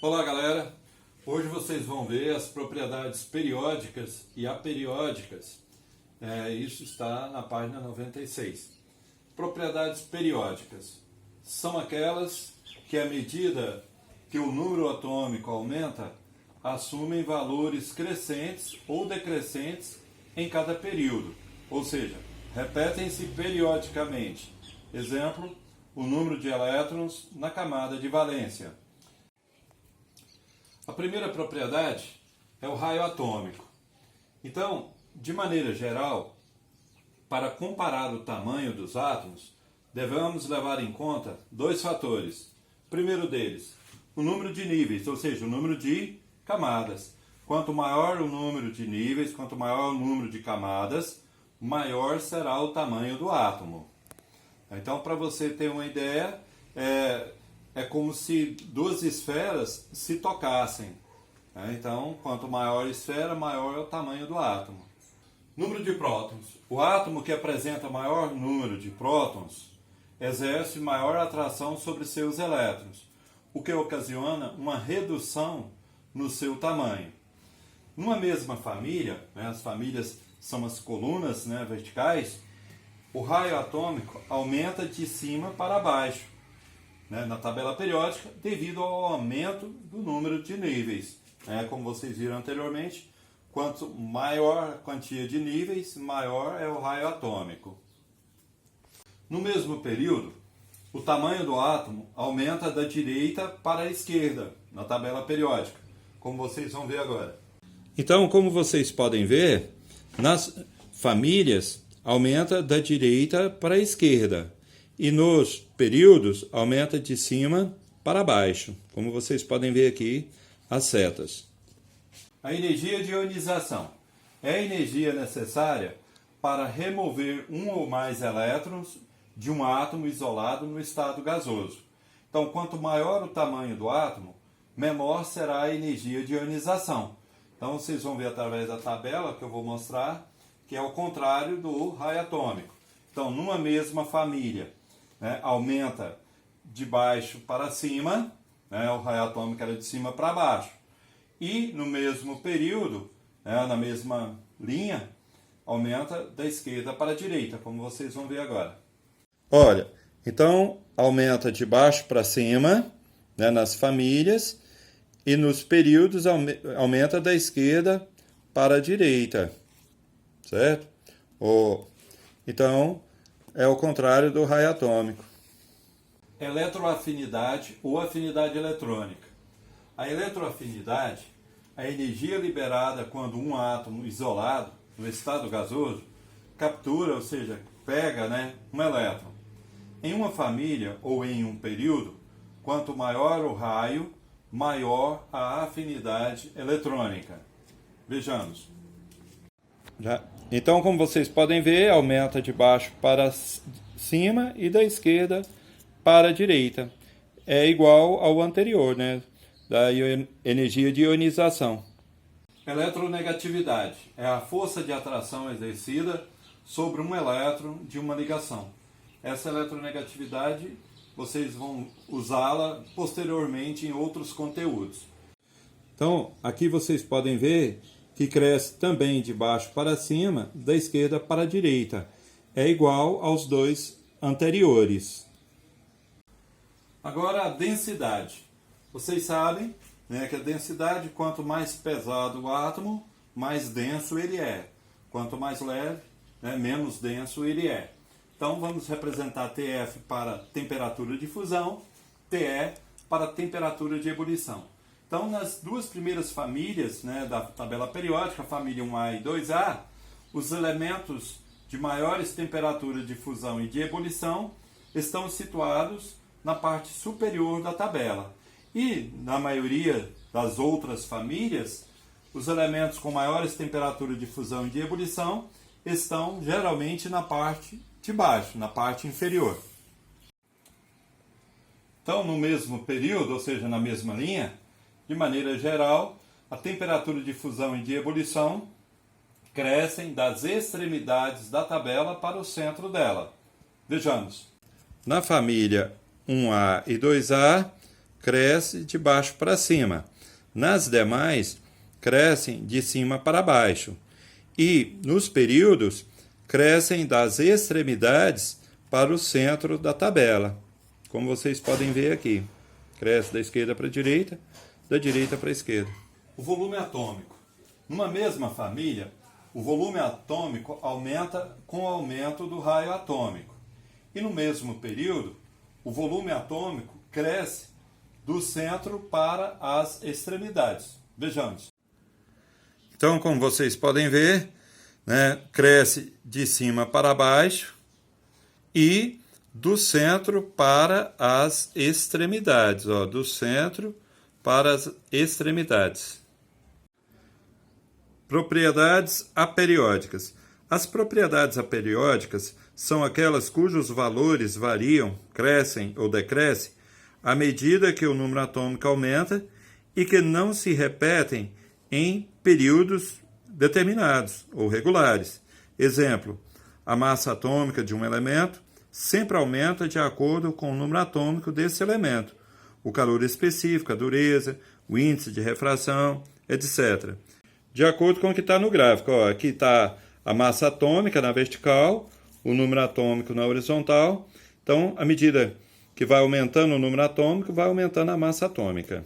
Olá galera, hoje vocês vão ver as propriedades periódicas e aperiódicas. Isso está na página 96. Propriedades periódicas são aquelas que, à medida que o número atômico aumenta, assumem valores crescentes ou decrescentes em cada período, ou seja, repetem-se periodicamente. Exemplo, o número de elétrons na camada de valência. A primeira propriedade é o raio atômico. Então, de maneira geral, para comparar o tamanho dos átomos, devemos levar em conta dois fatores. O primeiro deles, o número de níveis, ou seja, o número de camadas. Quanto maior o número de níveis, quanto maior o número de camadas, maior será o tamanho do átomo. Então, para você ter uma ideia, é como se duas esferas se tocassem. Então, quanto maior a esfera, maior é o tamanho do átomo. Número de prótons. O átomo que apresenta maior número de prótons exerce maior atração sobre seus elétrons, o que ocasiona uma redução no seu tamanho. Numa mesma família, as famílias são as colunas verticais, o raio atômico aumenta de cima para baixo na tabela periódica devido ao aumento do número de níveis. Como vocês viram anteriormente, quanto maior a quantia de níveis, maior é o raio atômico. No mesmo período, o tamanho do átomo aumenta da direita para a esquerda na tabela periódica, como vocês vão ver agora. Então, como vocês podem ver, nas famílias aumenta da direita para a esquerda e nos períodos aumenta de cima para baixo, como vocês podem ver aqui as setas. A energia de ionização é a energia necessária para remover um ou mais elétrons de um átomo isolado no estado gasoso. Então, quanto maior o tamanho do átomo, menor será a energia de ionização. Então, vocês vão ver através da tabela que eu vou mostrar que é o contrário do raio atômico. Então, numa mesma família, aumenta de baixo para cima, o raio atômico era de cima para baixo. E no mesmo período, na mesma linha, aumenta da esquerda para a direita, como vocês vão ver agora. Olha, então aumenta de baixo para cima, nas famílias, e nos períodos aumenta da esquerda para a direita, certo? Então, é o contrário do raio atômico. Eletroafinidade ou afinidade eletrônica. A eletroafinidade, a energia liberada quando um átomo isolado, no estado gasoso, captura, ou seja, pega um elétron. Em uma família ou em um período, quanto maior o raio, maior a afinidade eletrônica. Vejamos. Então, como vocês podem ver, aumenta de baixo para cima e da esquerda para a direita. É igual ao anterior, da energia de ionização. Eletronegatividade é a força de atração exercida sobre um elétron de uma ligação. Essa eletronegatividade, vocês vão usá-la posteriormente em outros conteúdos. Então, aqui vocês podem ver que cresce também de baixo para cima, da esquerda para a direita. É igual aos dois anteriores. Agora, a densidade. Vocês sabem que a densidade, quanto mais pesado o átomo, mais denso ele é. Quanto mais leve, menos denso ele é. Então, vamos representar TF para temperatura de fusão, TE para temperatura de ebulição. Então, nas duas primeiras famílias da tabela periódica, a família 1A e 2A, os elementos de maiores temperaturas de fusão e de ebulição estão situados na parte superior da tabela. E, na maioria das outras famílias, os elementos com maiores temperaturas de fusão e de ebulição estão geralmente na parte de baixo, na parte inferior. Então, no mesmo período, ou seja, na mesma linha, de maneira geral, a temperatura de fusão e de ebulição crescem das extremidades da tabela para o centro dela. Vejamos. Na família 1A e 2A, cresce de baixo para cima. Nas demais, crescem de cima para baixo. E, nos períodos, crescem das extremidades para o centro da tabela. Como vocês podem ver aqui. Cresce da esquerda para a direita, da direita para a esquerda. O volume atômico. Numa mesma família, o volume atômico aumenta com o aumento do raio atômico. E no mesmo período, o volume atômico cresce do centro para as extremidades. Vejamos. Então, como vocês podem ver, né, cresce de cima para baixo e do centro para as extremidades. Ó, do centro para as extremidades. Propriedades aperiódicas. As propriedades aperiódicas são aquelas cujos valores variam, crescem ou decrescem, à medida que o número atômico aumenta e que não se repetem em períodos determinados ou regulares. Exemplo, a massa atômica de um elemento sempre aumenta de acordo com o número atômico desse elemento, o calor específico, a dureza, o índice de refração, etc. De acordo com o que está no gráfico. Ó, aqui está a massa atômica na vertical, o número atômico na horizontal. Então, à medida que vai aumentando o número atômico, vai aumentando a massa atômica.